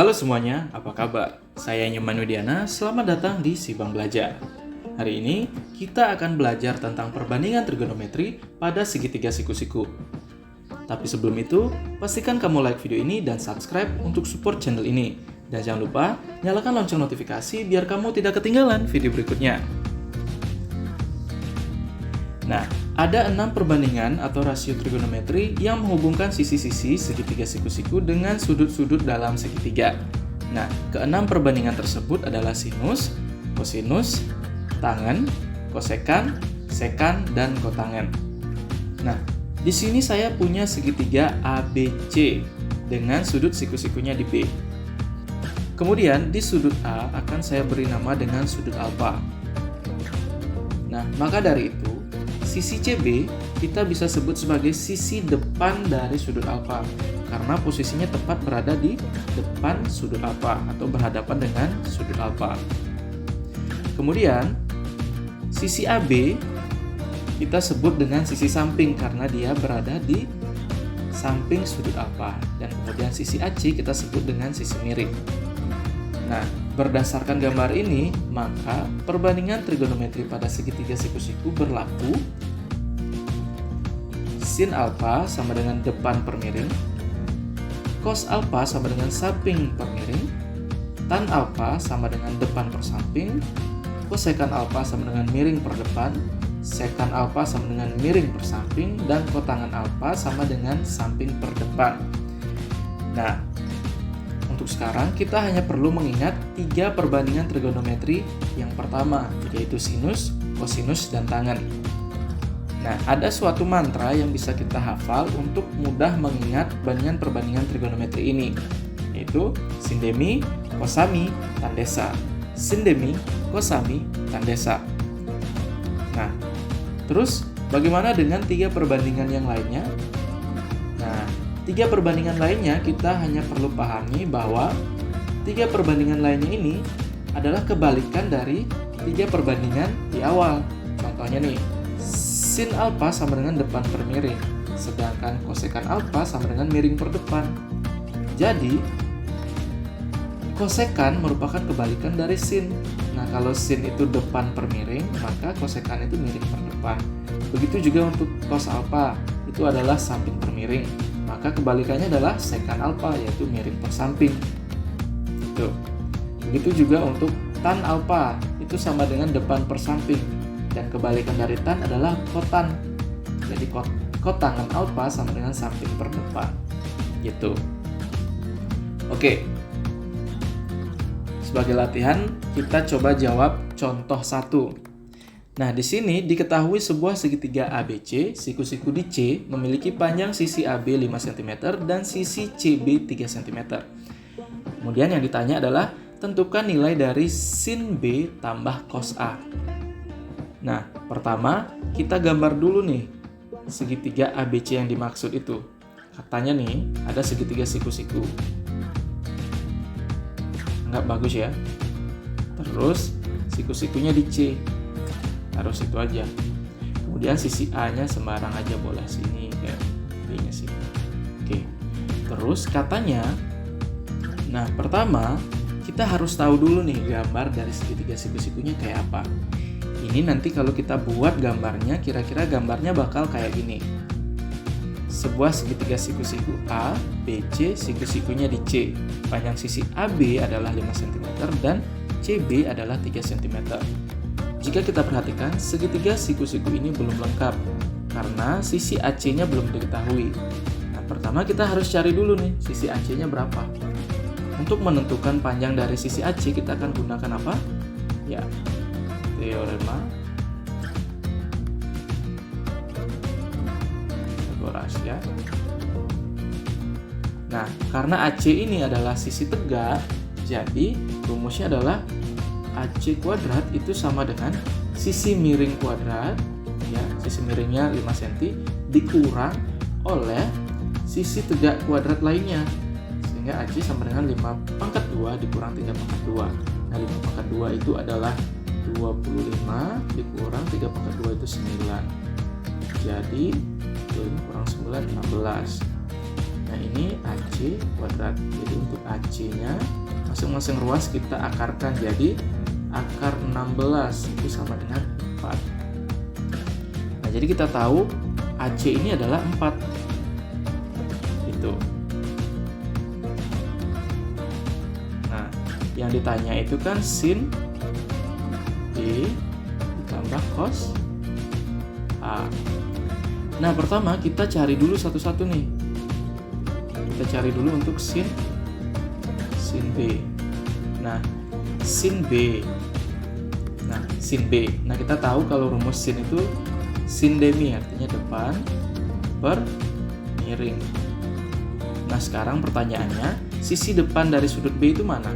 Halo semuanya, apa kabar? Saya Nyoman Widiana, selamat datang di Sibang Belajar. Hari ini kita akan belajar tentang perbandingan trigonometri pada segitiga siku-siku. Tapi sebelum itu, pastikan kamu like video ini dan subscribe untuk support channel ini. Dan jangan lupa, nyalakan lonceng notifikasi biar kamu tidak ketinggalan video berikutnya. Nah, ada 6 perbandingan atau rasio trigonometri yang menghubungkan sisi-sisi segitiga siku-siku dengan sudut-sudut dalam segitiga. Nah, keenam perbandingan tersebut adalah sinus, kosinus, tangen, kosekan, sekan, dan kotangen. Nah, di sini saya punya segitiga ABC dengan sudut siku-sikunya di B. Kemudian di sudut A akan saya beri nama dengan sudut alfa. Nah, maka dari itu sisi CB kita bisa sebut sebagai sisi depan dari sudut alfa karena posisinya tepat berada di depan sudut alfa atau berhadapan dengan sudut alfa. Kemudian sisi AB kita sebut dengan sisi samping karena dia berada di samping sudut alfa, dan kemudian sisi AC kita sebut dengan sisi miring. Nah, berdasarkan gambar ini, maka perbandingan trigonometri pada segitiga siku-siku berlaku sin alfa sama dengan depan per miring, cos alfa sama dengan samping per miring, tan alfa sama dengan depan per samping, kosekan alfa sama dengan miring per depan, sekan alfa sama dengan miring per samping, dan kotangen alfa sama dengan samping per depan. Nah, untuk sekarang kita hanya perlu mengingat 3 perbandingan trigonometri yang pertama, yaitu sinus, kosinus, dan tangen. Nah, ada suatu mantra yang bisa kita hafal untuk mudah mengingat perbandingan trigonometri ini, yaitu sindemi, kosami, tandesa. Sindemi, kosami, tandesa. Nah, terus bagaimana dengan 3 perbandingan yang lainnya? Nah, 3 perbandingan lainnya kita hanya perlu pahami bahwa 3 perbandingan lainnya ini adalah kebalikan dari 3 perbandingan di awal. Contohnya nih, sin alfa sama dengan depan per miring, sedangkan kosekan alfa sama dengan miring per depan. Jadi, kosekan merupakan kebalikan dari sin. Nah, kalau sin itu depan per miring, maka kosekan itu miring per depan. Begitu juga untuk cos alfa, itu adalah samping per miring. Maka kebalikannya adalah sekan alfa, yaitu miring per samping. Begitu juga untuk tan alfa, itu sama dengan depan per samping. Dan kebalikan dari tan adalah kotan. Jadi kotangen alfa sama dengan samping per depan. Gitu. Oke. Sebagai latihan, kita coba jawab contoh 1. Nah, di sini diketahui sebuah segitiga ABC, siku-siku di C memiliki panjang sisi AB 5 cm dan sisi CB 3 cm. Kemudian yang ditanya adalah tentukan nilai dari sin B tambah cos A. Nah, pertama kita gambar dulu nih segitiga ABC yang dimaksud itu. Katanya nih, ada segitiga siku-siku. Nggak bagus ya. Terus siku-sikunya di C. Harus itu aja. Kemudian sisi A-nya sembarang aja, boleh sini kayak B-nya sini. Oke. Terus katanya, nah pertama kita harus tahu dulu nih gambar dari segitiga siku-sikunya kayak apa. Ini nanti kalau kita buat gambarnya, kira-kira gambarnya bakal kayak gini. Sebuah segitiga siku-siku A, B, C, siku-sikunya di C. Panjang sisi AB adalah 5 cm dan CB adalah 3 cm. Jika kita perhatikan, segitiga siku-siku ini belum lengkap karena sisi AC-nya belum diketahui. Nah, pertama kita harus cari dulu nih sisi AC-nya berapa. Untuk menentukan panjang dari sisi AC, kita akan gunakan apa? Ya, teorema Pythagoras ya. Nah, karena AC ini adalah sisi tegak, jadi rumusnya adalah AC kuadrat itu sama dengan sisi miring kuadrat, ya, sisi miringnya 5 cm dikurang oleh sisi tegak kuadrat lainnya, sehingga AC sama dengan 5 pangkat 2 dikurang 3 pangkat 2. Nah, 5 pangkat 2 itu adalah 25 dikurang 3 pangkat 2 itu 9. Jadi 5 kurang 9, 16. Nah, ini AC kuadrat. Jadi untuk AC-nya masing-masing ruas kita akarkan jadi akar 16 itu sama dengan 4. Nah, jadi kita tahu AC ini adalah 4. Itu. Nah, yang ditanya itu kan sin B ditambah cos A. Nah, pertama kita cari dulu satu-satu nih. Kita cari dulu untuk sin B. Nah, sin B. Nah, kita tahu kalau rumus sin itu sin demi, artinya depan per miring. Nah, sekarang pertanyaannya, sisi depan dari sudut B itu mana?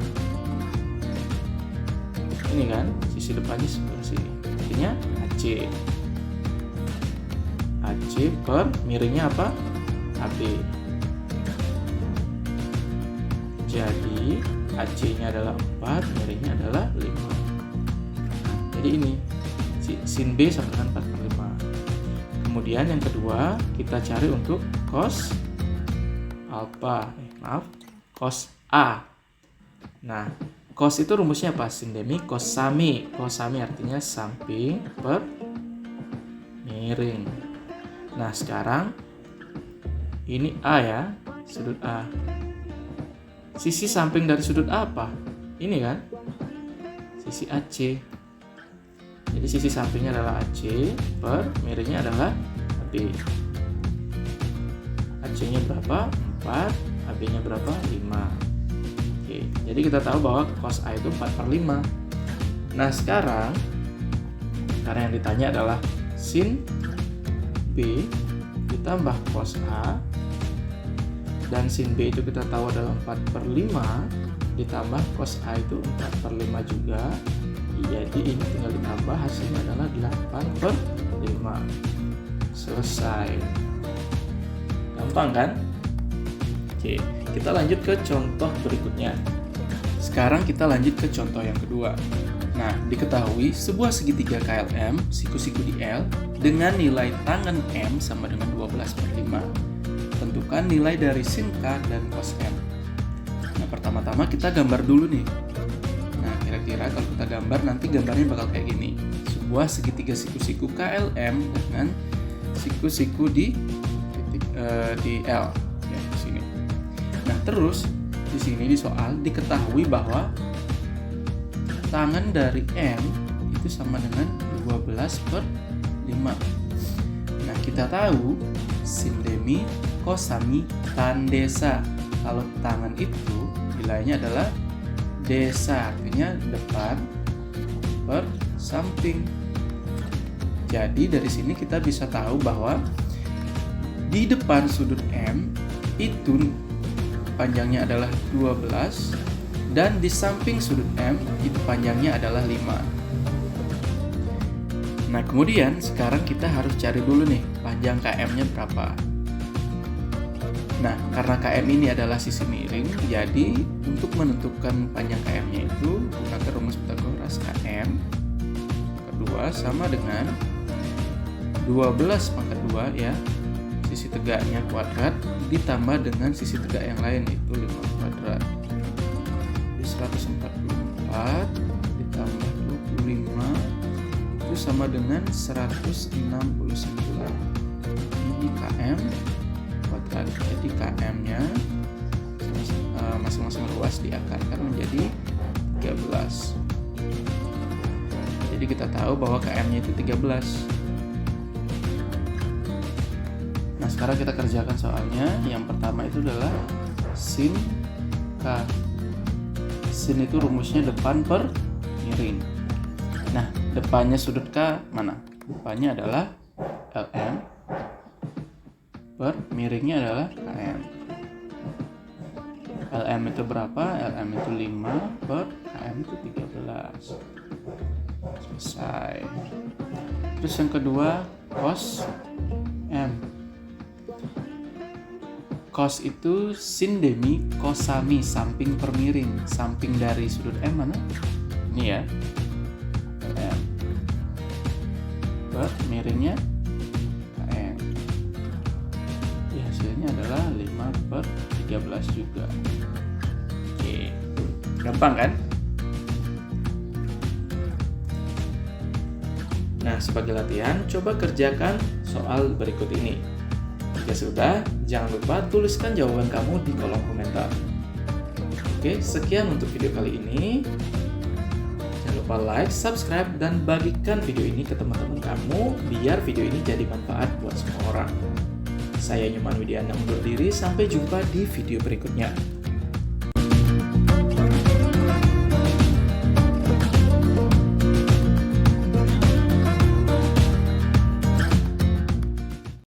Ini kan, sisi depannya sebelah sini. Artinya AC. AC per miringnya apa? AB. Jadi AC-nya adalah 4, miringnya adalah 5. Jadi ini sin B sama dengan 4/5. Kemudian yang kedua kita cari untuk cos cos A. Nah, cos itu rumusnya apa? Sin demi cos sami. Cos sami artinya samping per miring. Nah, sekarang ini A ya, sudut A. Sisi samping dari sudut A apa? Ini kan? Sisi AC. Jadi sisi sampingnya adalah AC per miringnya adalah AB. AC-nya berapa? 4, AB-nya berapa? 5. Oke, jadi kita tahu bahwa cos A itu 4/5. Nah, sekarang karena yang ditanya adalah sin B ditambah cos A, dan sin B itu kita tahu adalah 4/5 ditambah cos A itu 4/5 juga. Jadi ini tinggal ditambah, hasilnya adalah 8/5. Selesai. Gampang kan? Oke, kita lanjut ke contoh berikutnya. Sekarang kita lanjut ke contoh yang kedua. Nah, diketahui sebuah segitiga KLM siku-siku di L dengan nilai tangen M sama dengan 12/5. Tentukan nilai dari sin K dan cos M. Nah, pertama-tama kita gambar dulu nih. Nah, kira-kira kalau kita gambar, nanti gambarnya bakal kayak gini. Sebuah segitiga siku-siku KLM dengan siku-siku di L ya, di sini. Nah, terus di sini di soal diketahui bahwa tangen dari M itu sama dengan 12/5. Nah, kita tahu sin demi cos sami tan desa. Kalau tangan itu nilainya adalah desa, artinya depan per samping. Jadi dari sini kita bisa tahu bahwa di depan sudut M itu panjangnya adalah 12 dan di samping sudut M itu panjangnya adalah 5. Nah, kemudian sekarang kita harus cari dulu nih panjang KM-nya berapa. Nah, karena KM ini adalah sisi miring, jadi untuk menentukan panjang KM-nya itu gunakan rumus Pythagoras. KM kedua sama dengan 12/2 ya, sisi tegaknya kuadrat ditambah dengan sisi tegak yang lain itu 5 kuadrat. Jadi 144 ditambah 25 itu sama dengan 169. Ini KM kuadrat. Jadi KM-nya masing-masing ruas diakarkan menjadi 13. Jadi kita tahu bahwa KM-nya itu 13. Nah, sekarang kita kerjakan soalnya. Yang pertama itu adalah sin K. Sin itu rumusnya depan per miring. Nah, depannya sudut K mana? Depannya adalah LM per miringnya adalah KM. LM itu berapa? LM itu 5 per KM itu 13. Selesai. Terus yang kedua, cos M. Cos itu sin demi cos sami, samping per miring. Samping dari sudut M mana? Ini ya. LM per miringnya KM. Hasilnya adalah 5 5/13 juga. Oke, gampang kan? Nah, sebagai latihan, coba kerjakan soal berikut ini. Jika sudah, jangan lupa tuliskan jawaban kamu di kolom komentar. Oke, sekian untuk video kali ini. Jangan lupa like, subscribe, dan bagikan video ini ke teman-teman kamu biar video ini jadi manfaat buat semua orang. Saya Nyoman Widiana undur diri, sampai jumpa di video berikutnya.